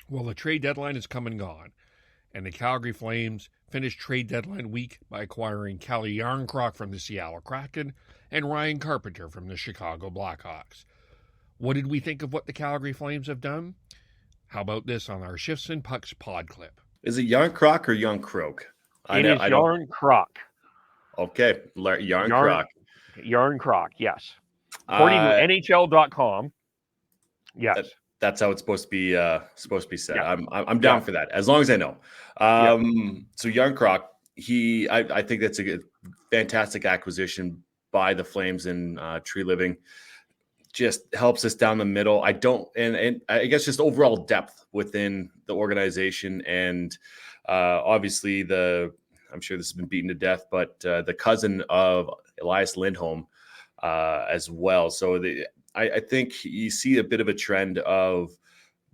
Well, the trade deadline is come and gone, and the Calgary Flames finished trade deadline week by acquiring Calle Jarnkrok from the Seattle Kraken and Ryan Carpenter from the Chicago Blackhawks. What did we think of what the Calgary Flames have done? How about this on our Shifts and Pucks Podclip? Is it Jarnkrok or Jarnkrok? It is Jarnkrok. Okay, Jarnkrok. Jarnkrok, yes. According to NHL.com, yes. That's how it's supposed to be said. Yeah. I'm down for that, as long as I know. So Jarnkrok, I think that's a fantastic acquisition by the Flames and Tree Living. Just helps us down the middle. And I guess just overall depth within the organization, and obviously I'm sure this has been beaten to death, but the cousin of Elias Lindholm as well. So I think you see a bit of a trend of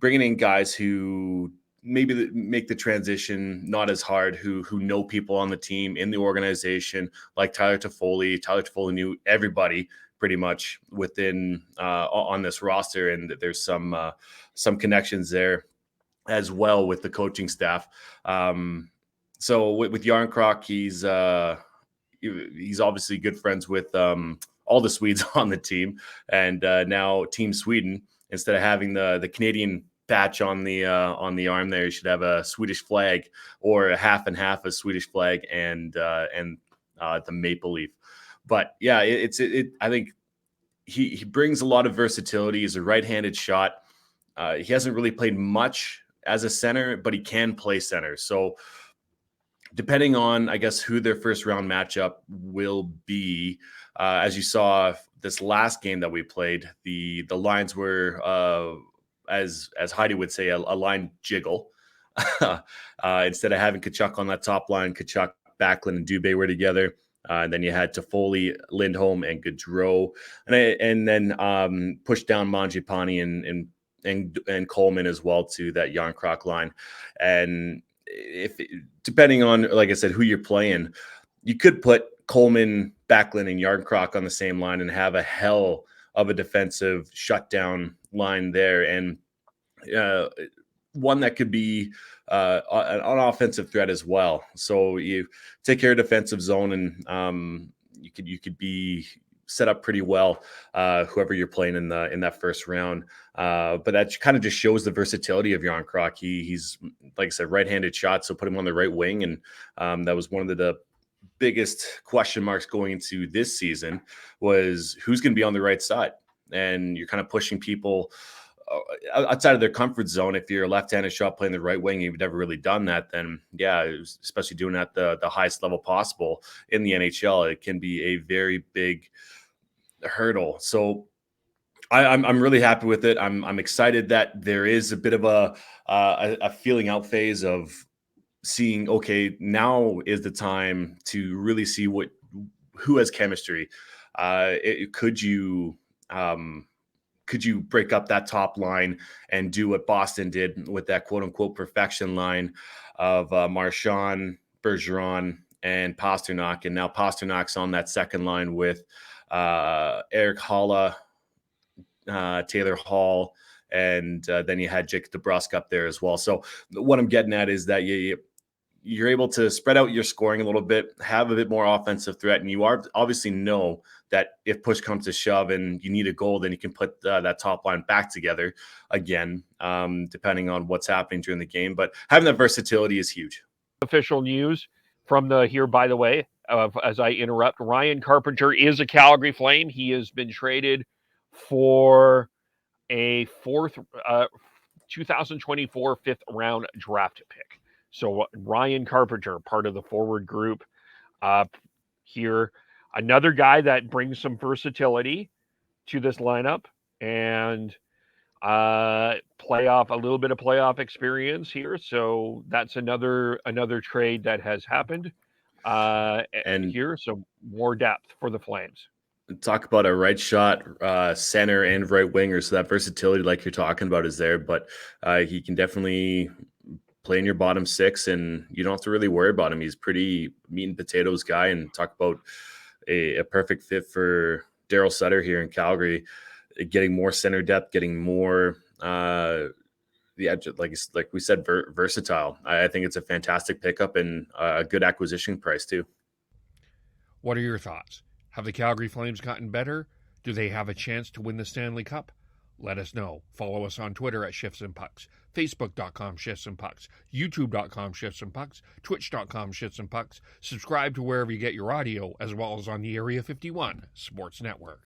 bringing in guys who maybe make the transition not as hard, who know people on the team, in the organization, like Tyler Toffoli. Tyler Toffoli knew everybody pretty much within on this roster, and there's some connections there as well with the coaching staff. So with Jarnkrok, he's obviously good friends with all the Swedes on the team, and now Team Sweden, instead of having the Canadian patch on the arm there, you should have a Swedish flag, or a half and half a Swedish flag and the maple leaf. But yeah, I think he brings a lot of versatility. He's a right-handed shot. He hasn't really played much as a center, but he can play center. So depending on, I guess, who their first round matchup will be, as you saw this last game that we played, the lines were, as Heidi would say, a line jiggle. Instead of having Tkachuk on that top line, Tkachuk, Backlund, and Dubé were together. And then you had Toffoli, Lindholm, and Gaudreau, and then pushed down Mangiapane and Coleman as well to that Jarnkrok line. And depending on, like I said, who you're playing, you could put Coleman, Backlund, and Jarnkrok on the same line and have a hell of a defensive shutdown line there, and one that could be an offensive threat as well. So you take care of defensive zone, and you could be set up pretty well, whoever you're playing in that first round. But that kind of just shows the versatility of Jarnkrok. He's, like I said, right-handed shot, so put him on the right wing, and that was one of the biggest question marks going into this season, was who's going to be on the right side. And you're kind of pushing people outside of their comfort zone. If you're a left-handed shot playing the right wing, you've never really done that, then yeah, especially doing it at the highest level possible in the NHL, it can be a very big hurdle. So I'm really happy with it. I'm excited that there is a bit of a feeling out phase of seeing, okay, now is the time to really see who has chemistry. Could you break up that top line and do what Boston did with that quote unquote perfection line of Marchand, Bergeron, and Pasternak? And now Pasternak's on that second line with Eric Haula, Taylor Hall, and then you had Jake DeBrusk up there as well. So what I'm getting at is that you're able to spread out your scoring a little bit, have a bit more offensive threat, and you obviously know that if push comes to shove and you need a goal, then you can put that top line back together again, depending on what's happening during the game. But having that versatility is huge. Official news from here, by the way, as I interrupt, Ryan Carpenter is a Calgary Flame. He has been traded for a 2024 fifth round draft pick. So Ryan Carpenter, part of the forward group here. Another guy that brings some versatility to this lineup and a little bit of playoff experience here. So that's another trade that has happened and here. So more depth for the Flames. Talk about a right shot center and right winger. So that versatility, like you're talking about, is there, but he can definitely play in your bottom six, and you don't have to really worry about him. He's pretty meat and potatoes guy, and talk about a perfect fit for Daryl Sutter here in Calgary, getting more center depth, getting more yeah, like we said, versatile. I think it's a fantastic pickup and a good acquisition price too. What are your thoughts? Have the Calgary Flames gotten better? Do they have a chance to win the Stanley Cup? Let us know. Follow us on Twitter at Shifts and Pucks, Facebook.com Shifts and Pucks, YouTube.com Shifts and Pucks, Twitch.com Shifts and Pucks. Subscribe to wherever you get your audio, as well as on the Area 51 Sports Network.